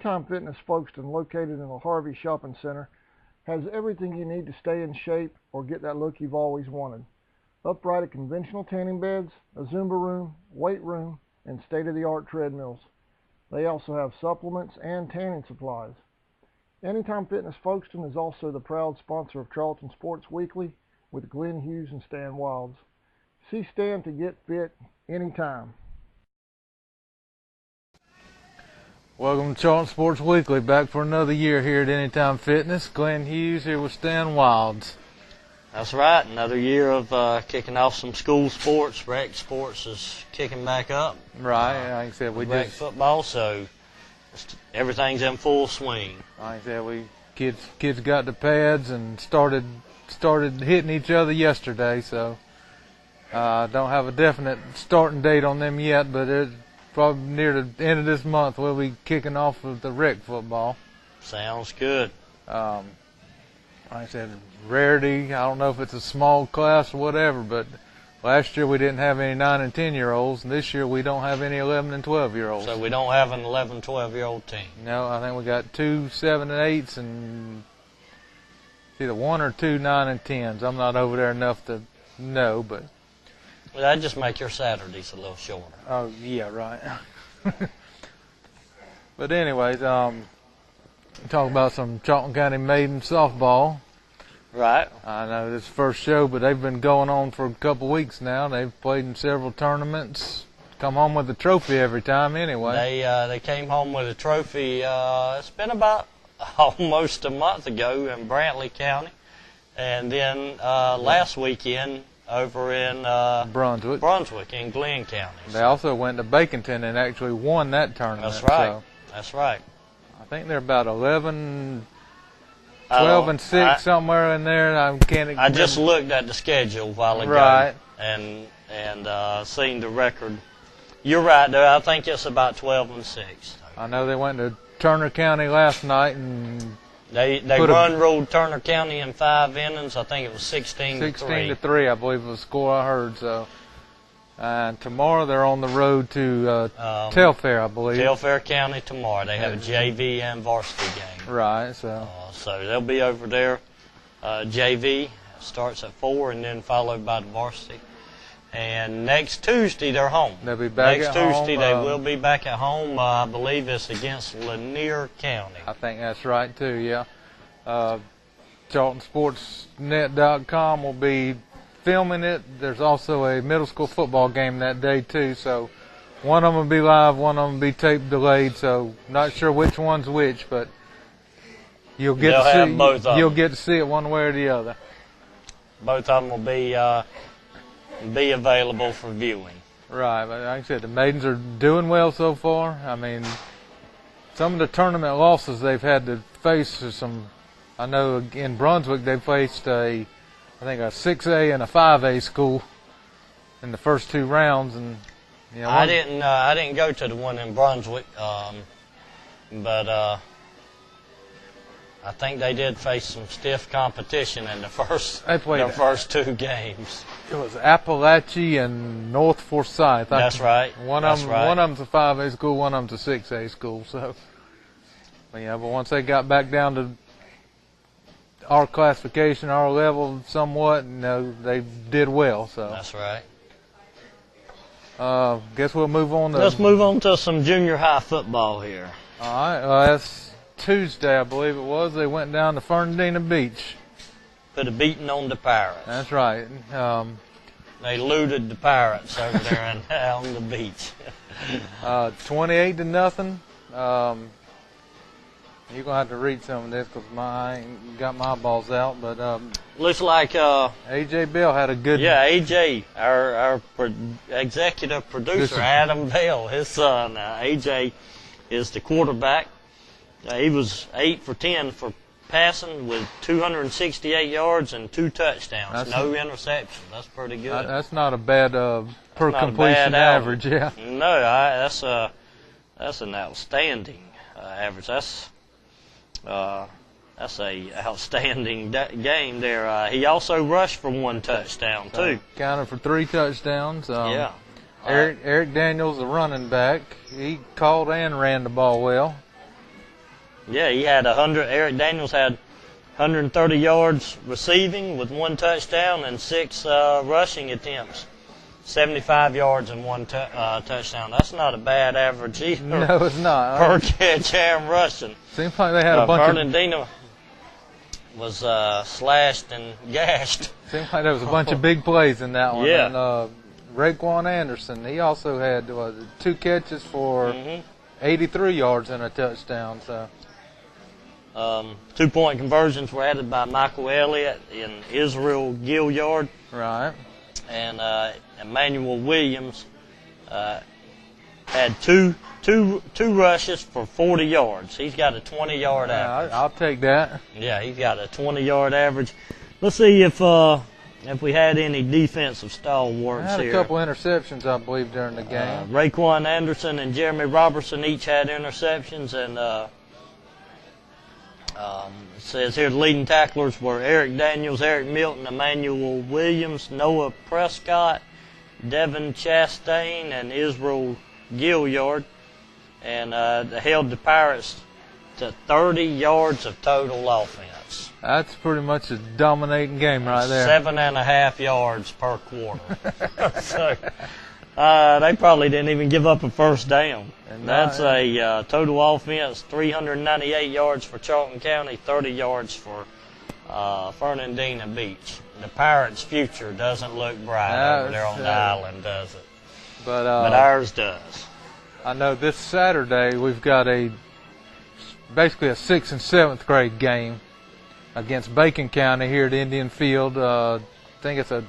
Anytime Fitness Folkston, located in the Harvey Shopping Center, has everything you need to stay in shape or get that look you've always wanted. Upright conventional tanning beds, a Zumba room, weight room, and state-of-the-art treadmills. They also have supplements and tanning supplies. Anytime Fitness Folkston is also the proud sponsor of Charlton Sports Weekly with Glenn Hughes and Stan Wilds. See Stan to get fit anytime. Welcome to Charlton Sports Weekly, back for another year here at Anytime Fitness. Glenn Hughes here with Stan Wilds. That's right, another year of kicking off some school sports. Rec sports is kicking back up. Right, like I said, we rec just football, so everything's in full swing. Like I said, kids got the pads and started hitting each other yesterday. So don't have a definite starting date on them yet, but it's probably near the end of this month we'll be kicking off with the rec football. Sounds good. Like I said, rarity. I don't know if it's a small class or whatever, but last year we didn't have any 9 and 10-year-olds, and this year we don't have any 11 and 12-year-olds. So we don't have an 11, 12-year-old team. No, I think we got 2 7 and 8s and either 1 or 2 9 and 10s. I'm not over there enough to know, but well, that'd just make your Saturdays a little shorter. Oh yeah, right. But anyways, talk about some Charlton County Maiden softball. Right. I know this is the first show, but they've been going on for a couple weeks now. They've played in several tournaments. Come home with a trophy every time anyway. They came home with a trophy. It's been about almost a month ago in Brantley County. And then last weekend over in Brunswick in Glenn County. They also went to Baconton and actually won that tournament. That's right. So that's right. I think they're about 12 and 6 somewhere in there. I just looked at the schedule a while ago, right, and seen the record. You're right, though. I think it's about 12 and 6. I know they went to Turner County last night and they ruled Turner County in 5 innings. I think it was 16 to 3. 16 to 3, I believe was the score I heard. So tomorrow they're on the road to Telfair, I believe. Telfair County tomorrow. They have a JV and varsity game. Right. So they'll be over there. JV starts at 4 and then followed by the varsity. And next Tuesday they're home. They'll be back next at Tuesday home. They will be back at home. I believe it's against Lanier County. I think that's right too. Yeah. CharltonSportsNet.com will be filming it. There's also a middle school football game that day too. So one of them will be live, one of them will be tape delayed. So not sure which one's which, but you'll get you'll get to see it one way or the other. Both of them will be available for viewing. Right, but like I said, the Maidens are doing well so far. I mean, some of the tournament losses they've had to face are some. I know in Brunswick they faced I think a 6A and a 5A school in the first 2 rounds, and you know, I didn't go to the one in Brunswick, but I think they did face some stiff competition in the first 2 games. It was Appalachia and North Forsyth. That's right. One of them's a 5A school, one of them's a 6A school. So, but once they got back down to our classification, our level, somewhat, they did well. So that's right. Guess we'll move on. Let's move on to some junior high football here. All right. That's Tuesday, I believe it was. They went down to Fernandina Beach. Put a beating on the Pirates. That's right. They looted the Pirates over there on the beach. 28 to nothing. You're gonna have to read some of this because I ain't got my balls out. But looks like AJ Bell had a good. Yeah, AJ, our executive producer, Adam Bell, his son. AJ is the quarterback. He was 8 for 10 for passing with 268 yards and 2 touchdowns. No interception. That's pretty good. That's not a bad per completion average. Yeah. No, that's an outstanding average. That's a outstanding game there. He also rushed for 1 touchdown too. Counted for 3 touchdowns. Yeah. Eric Daniels, the running back, he caught and ran the ball well. Yeah, he had 100. Eric Daniels had 130 yards receiving with 1 touchdown and 6 rushing attempts. 75 yards and 1 touchdown. That's not a bad average either. No, it's not. Per catch and rushing. Seems like they had a bunch Fernandina was slashed and gashed. Seems like there was a bunch of big plays in that one. Yeah. And Raekwon Anderson, he also had 2 catches for 83 yards and a touchdown. So 2-point conversions were added by Michael Elliott and Israel Gilliard. Right. And Emmanuel Williams had two rushes for 40 yards. He's got a 20-yard average. I'll take that. Yeah, he's got a 20-yard average. Let's see if we had any defensive stalwarts I had here. a couple interceptions, I believe, during the game. Raekwon Anderson and Jeremy Robertson each had interceptions, and it says here the leading tacklers were Eric Daniels, Eric Milton, Emmanuel Williams, Noah Prescott, Devin Chastain, and Israel Gilliard, and held the Pirates to 30 yards of total offense. That's pretty much a dominating game right there. 7.5 yards per quarter. So they probably didn't even give up a first down. And that's a total offense, 398 yards for Charlton County, 30 yards for Fernandina Beach. The Pirates' future doesn't look bright over there on the island, does it? But ours does. I know this Saturday we've got basically a 6th and 7th grade game against Bacon County here at Indian Field. I think it's a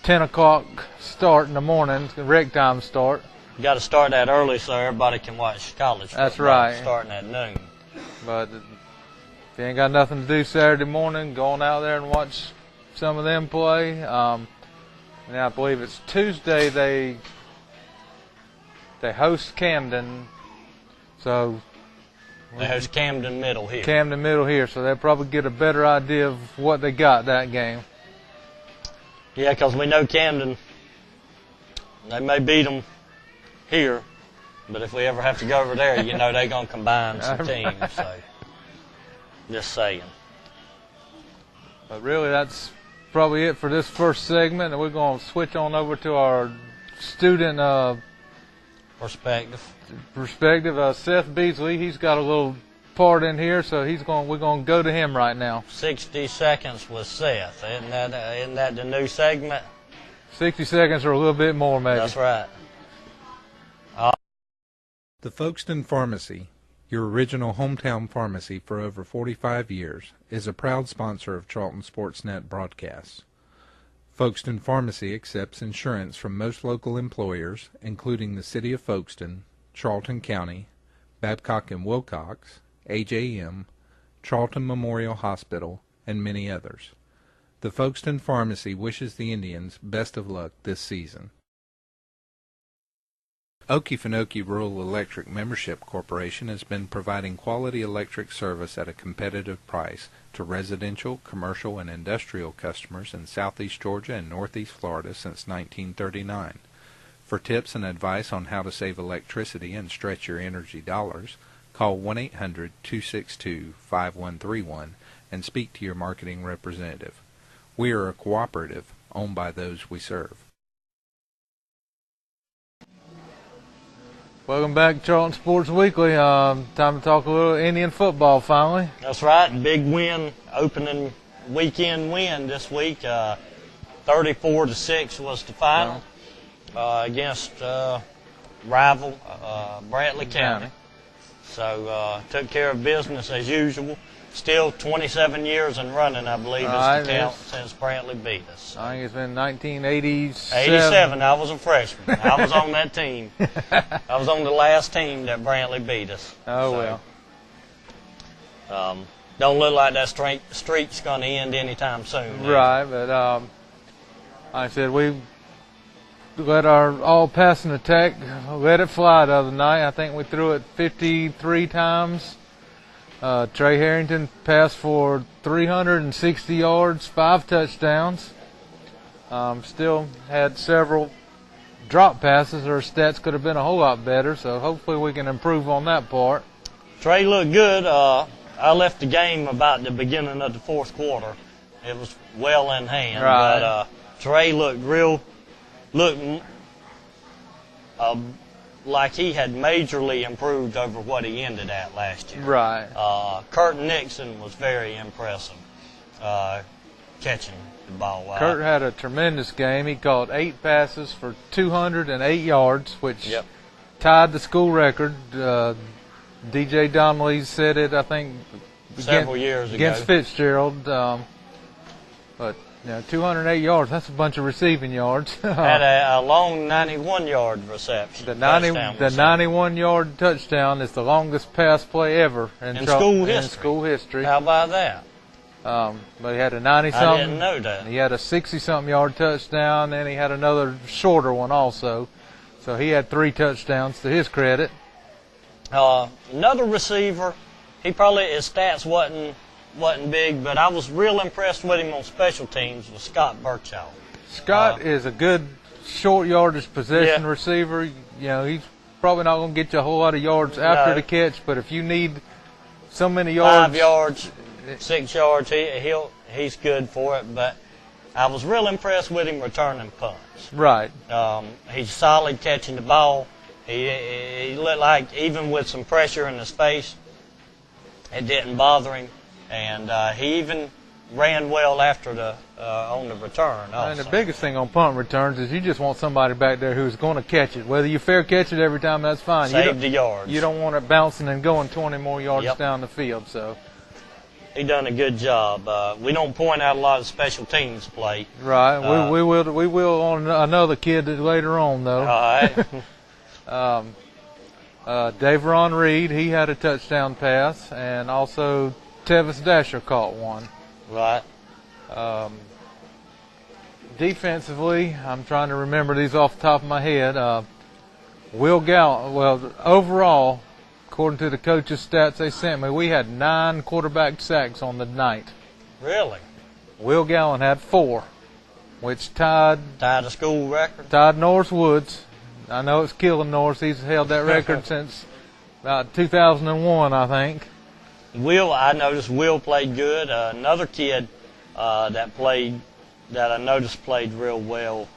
10 o'clock start in the morning, rec time start. You got to start that early so everybody can watch college football. That's right. Starting at noon. But if you ain't got nothing to do Saturday morning, go on out there and watch some of them play. And I believe it's Tuesday they host Camden. So they host Camden Middle here. Camden Middle here, so they'll probably get a better idea of what they got that game. Yeah, because we know Camden, they may beat them here, but if we ever have to go over there, you know they're going to combine some teams. So, just saying. But really, that's probably it for this first segment, and we're going to switch on over to our student perspective. Seth Beasley, he's got a little part in here, so we're going to go to him right now. 60 seconds with Seth. Isn't that the new segment? 60 seconds or a little bit more, maybe. That's right. The Folkston Pharmacy, your original hometown pharmacy for over 45 years, is a proud sponsor of Charlton Sports Net broadcasts. Folkston Pharmacy accepts insurance from most local employers, including the City of Folkston, Charlton County, Babcock and Wilcox, AJM, Charlton Memorial Hospital, and many others. The Folkston Pharmacy wishes the Indians best of luck this season. Okefenokee Rural Electric Membership Corporation has been providing quality electric service at a competitive price to residential, commercial, and industrial customers in southeast Georgia and northeast Florida since 1939. For tips and advice on how to save electricity and stretch your energy dollars, call 1-800-262-5131 and speak to your marketing representative. We are a cooperative owned by those we serve. Welcome back to Charlton Sports Weekly. Time to talk a little Indian football finally. That's right. Big win, opening weekend win this week. 34-6 was the final against rival Brantley County. So took care of business as usual. Still 27 years and running, I believe, is the count since Brantley beat us. I think it's been 1987. 87. I was a freshman. I was on that team. I was on the last team that Brantley beat us. Oh, well. Don't look like that streak's going to end anytime soon. Right, but like I said, we let our all-passing attack let it fly the other night. I think we threw it 53 times. Trae Harrington passed for 360 yards, 5 touchdowns. Still had several drop passes. Our stats could have been a whole lot better, so hopefully we can improve on that part. Trae looked good. I left the game about the beginning of the fourth quarter. It was well in hand, right. But Trae looked like he had majorly improved over what he ended at last year. Right. Curt Nixon was very impressive catching the ball. Curt had a tremendous game. He caught 8 passes for 208 yards, which tied the school record. DJ Donnelly said it, I think, several years against ago. Fitzgerald. But 208 yards, that's a bunch of receiving yards. Had a long 91-yard reception. The 91-yard touchdown is the longest pass play ever in school history. How about that? But he had a 90-something. I didn't know that. He had a 60-something yard touchdown, and he had another shorter one also. So he had 3 touchdowns to his credit. Another receiver, his stats wasn't big, but I was real impressed with him on special teams with Scott Burchall. Scott is a good short yardage possession receiver. He's probably not going to get you a whole lot of yards after the catch, but if you need so many yards, 5 yards, 6 yards, he's good for it. But I was real impressed with him returning punts. Right. He's solid catching the ball. He looked like even with some pressure in his face, it didn't bother him. And he even ran well after on the return also. And the biggest thing on punt returns is you just want somebody back there who's going to catch it. Whether you fair catch it every time, that's fine. Save the yards. You don't want it bouncing and going 20 more yards down the field. So he done a good job. We don't point out a lot of special teams play. Right. We will on another kid later on though. All right. Davron Reed, he had a touchdown pass, and also Tevis Dasher caught one. Right. Defensively, I'm trying to remember these off the top of my head. Will Gallant, well, overall, according to the coach's stats they sent me, we had 9 quarterback sacks on the night. Really? Will Gallant had 4, which tied the school record. Tied Norris Woods. I know it's killing Norris. He's held that record since about 2001, I think. I noticed Will played good. Another kid that I noticed played real well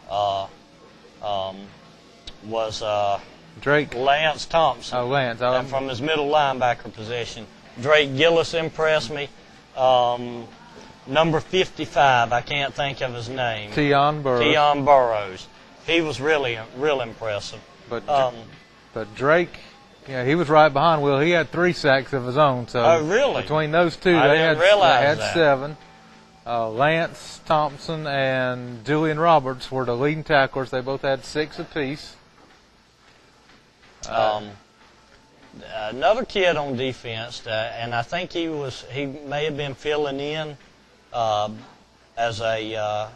was Drake. Lance Thompson. Oh, Lance. From his middle linebacker position. Drake Gillis impressed me. Number 55, I can't think of his name. Tion Burrows. He was real impressive. But Drake, he was right behind Will. He had 3 sacks of his own. So oh, really? Between those two, they had 7. Lance Thompson and Julian Roberts were the leading tacklers. They both had 6 apiece. Another kid on defense, and I think he may have been filling in as a.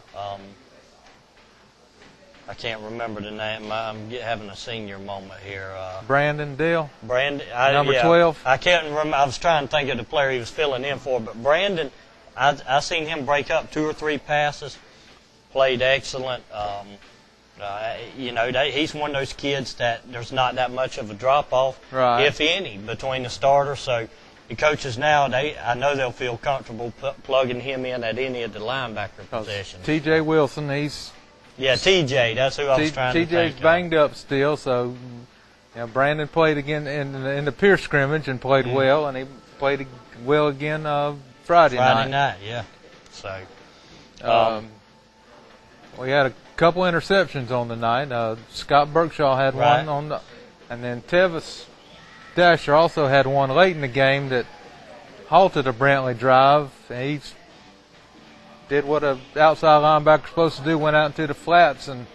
I can't remember the name. I'm having a senior moment here. Brandon Dale. Number 12. I can't remember. I was trying to think of the player he was filling in for, but Brandon, I seen him break up 2 or 3 passes. Played excellent. He's one of those kids that there's not that much of a drop off, if any, between the starters. So the coaches now, I know they'll feel comfortable plugging him in at any of the linebacker positions. T.J. Wilson, TJ, that's who I was trying to think TJ's banged up still, so Brandon played again in the Pierce scrimmage and played well, and he played well again Friday night. Yeah. So we had a couple interceptions on the night. Scott Burchall had one and then Tevis Dasher also had one late in the game that halted a Brantley drive. And he did what an outside linebacker supposed to do, went out into the flats and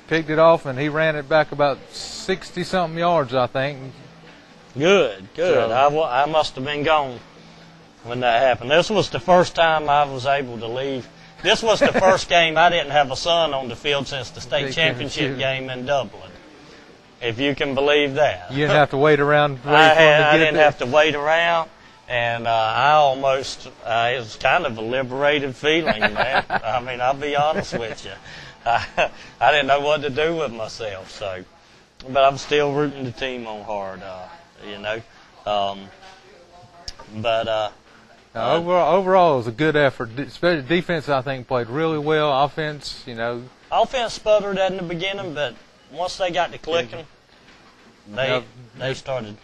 picked it off, and he ran it back about 60-something yards, I think. Good. So, I must have been gone when that happened. This was the first time I was able to leave. This was the first game I didn't have a son on the field since the state championship game in Dublin, if you can believe that. You didn't have to wait around. I didn't have to wait around. And it was kind of a liberated feeling, man. I mean, I'll be honest with you. I didn't know what to do with myself, but I'm still rooting the team on hard, Overall, it was a good effort. Especially defense, I think, played really well. Offense, Offense sputtered in the beginning, but once they got to clicking, they started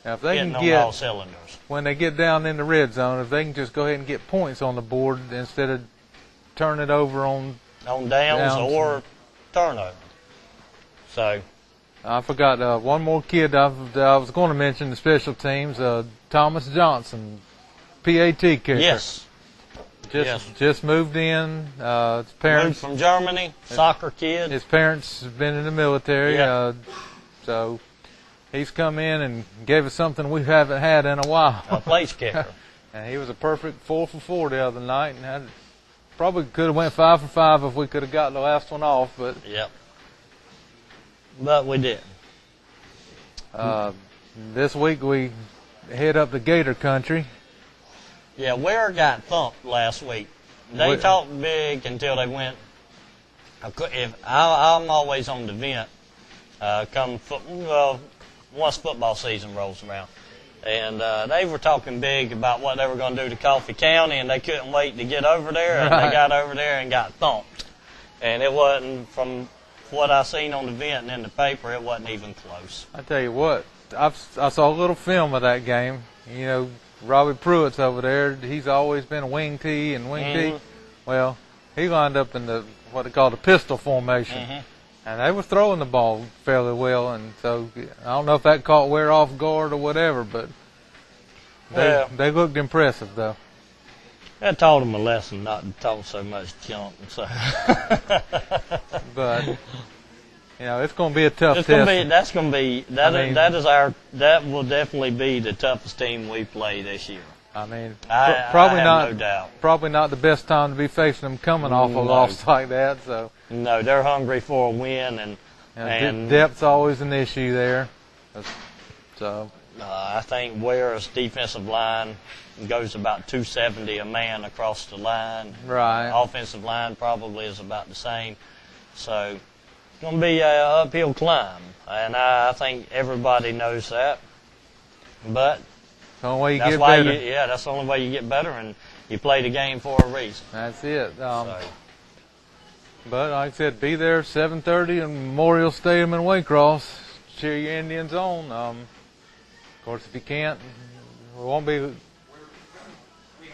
if they hitting can on get all cylinders. when they get down in the red zone, if they can just go ahead and get points on the board instead of turn it over on downs or turnover. So I forgot one more kid I was going to mention, the special teams, Thomas Johnson, PAT kicker. yes, Just moved in. His parents moved from Germany, soccer kid. His parents have been in the military, Yeah. so he's come in and gave us something we haven't had in a while. A place kicker. And he was a perfect 4 for 4 the other night, and probably could have went 5 for 5 if we could have got the last one off, but Yep. But we didn't. this week we head up to Gator Country. Yeah, Ware got thumped last week. They talked big until they went. I'm always on the vent once football season rolls around. And they were talking big about what they were going to do to Coffee County, and they couldn't wait to get over there. And they got over there and got thumped. And it wasn't, from what I seen on the vent and in the paper, it wasn't even close. I tell you what, I saw a little film of that game. Robbie Pruitt's over there. He's always been a wing tee and wing tee. Well, he lined up in what they call the pistol formation. And they were throwing the ball fairly well, and so I don't know if that caught Ware off guard or whatever, but they looked impressive, though. That taught them a lesson not to talk so much junk. So. But it's going to be a tough test. That will definitely be the toughest team we play this year. I mean, probably no doubt. Probably not the best time to be facing them coming off a loss like that. So no, they're hungry for a win, and depth's always an issue there. So I think Ware's defensive line goes about 270 a man across the line. Right. Offensive line probably is about the same. So it's going to be an uphill climb, and I think everybody knows that. But that's the only way you get better. That's the only way you get better, and you play the game for a reason. That's it. But like I said, be there 7:30 in Memorial Stadium in Waycross. Cheer your Indians on. Of course, if you can't, we won't be. We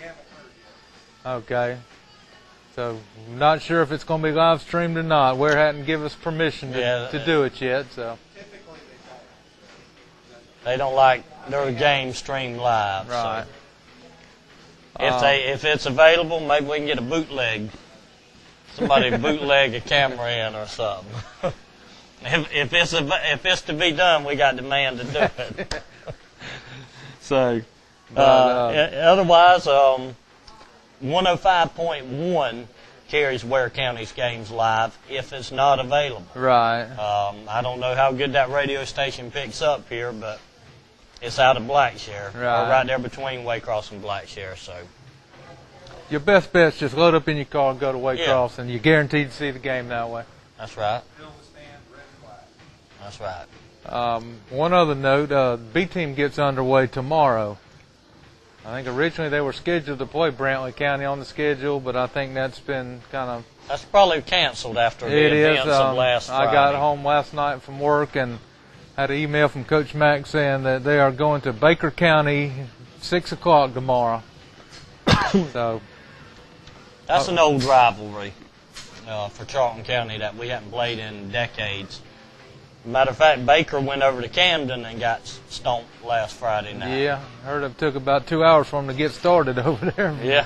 haven't heard yet. Okay. So, not sure if it's going to be live streamed or not. Ware hadn't given us permission to do it yet. So. Typically they don't like their game streamed live. Right. So. If it's available, maybe we can get a bootleg. Somebody bootleg a camera in or something. if it's to be done, we got the man to do it. So, otherwise, 105.1 carries Ware County's games live if it's not available. Right. I don't know how good that radio station picks up here, but it's out of Blackshare, right there between Waycross and Blackshare. So your best bet's just load up in your car and go to Waycross, and you're guaranteed to see the game that way. That's right. That's right. One other note, B team gets underway tomorrow. I think originally they were scheduled to play Brantley County on the schedule, but I think that's been kind of... That's probably canceled after the events of last Friday. I got home last night from work and had an email from Coach Mack saying that they are going to Baker County 6 o'clock tomorrow. So that's an old rivalry for Charlton County that we haven't played in decades. Matter of fact, Baker went over to Camden and got stomped last Friday night. Yeah, heard it took about 2 hours for them to get started over there. Yeah.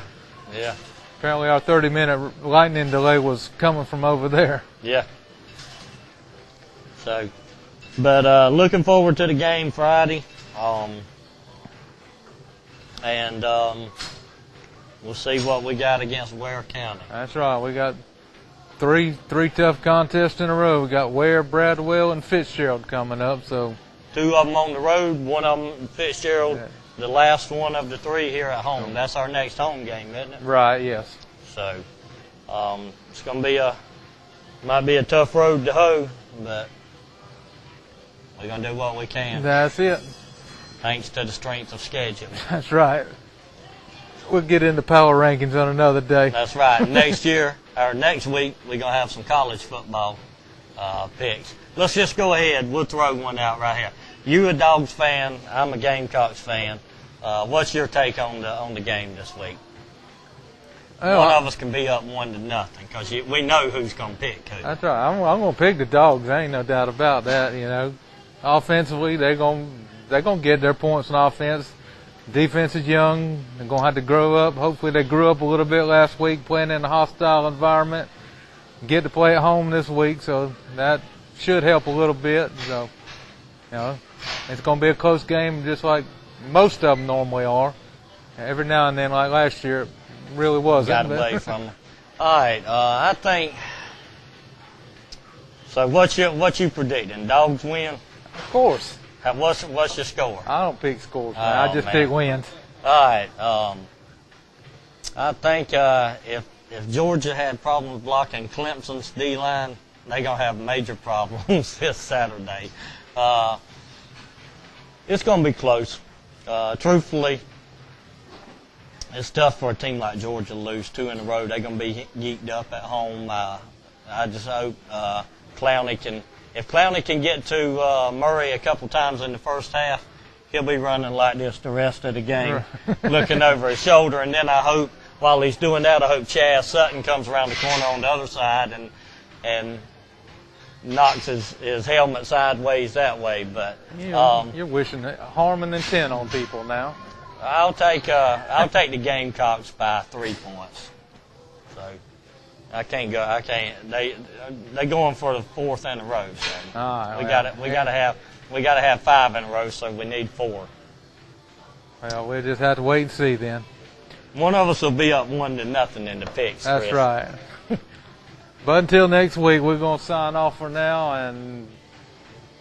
Apparently our 30-minute lightning delay was coming from over there. Yeah. So, but looking forward to the game Friday. And we'll see what we got against Ware County. That's right. We got three tough contests in a row. We got Ware, Bradwell, and Fitzgerald coming up. So 2 of them on the road, 1 of them Fitzgerald. Yeah. The last one of the 3 here at home. That's our next home game, isn't it? Right. Yes. So it's going to be might be a tough road to hoe, but we're going to do what we can. That's it. thanks to the strength of schedule. That's right. We'll get into power rankings on another day. That's right. Next week, we're going to have some college football picks. Let's just go ahead. We'll throw one out right here. You a Dogs fan. I'm a Gamecocks fan. What's your take on the game this week? Well, one of us can be up 1-0 because we know who's going to pick who. That's right. I'm going to pick the Dogs. There ain't no doubt about that. You know, offensively, they're going to get their points on offense. Defense is young. They're going to have to grow up. Hopefully, they grew up a little bit last week playing in a hostile environment. Get to play at home this week, so that should help a little bit. So, you know, it's going to be a close game, just like most of them normally are. Every now and then, like last year, it really wasn't. Got away from them. All right, I think. So, what you predicting? Dogs win? Of course. What's your score? I don't pick scores, man. I just pick wins. All right. I think if Georgia had problems blocking Clemson's D-line, they're going to have major problems this Saturday. It's going to be close. Truthfully, it's tough for a team like Georgia to lose 2 in a row. They're going to be geeked up at home. I just hope Clowney can. If Clowney can get to Murray a couple times in the first half, he'll be running like this the rest of the game, looking over his shoulder. And then I hope, while he's doing that, I hope Chaz Sutton comes around the corner on the other side and knocks his helmet sideways that way. But you're wishing harm and intent on people now. I'll take the Gamecocks by 3 points. So. I can't go. They going for the 4th in a row. So we gotta have 5 in a row. So we need 4. Well, we'll just have to wait and see then. One of us will be up 1-0 in the picks. That's Chris. right. But until next week, we're gonna sign off for now, and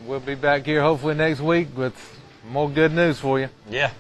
we'll be back here hopefully next week with more good news for you. Yeah.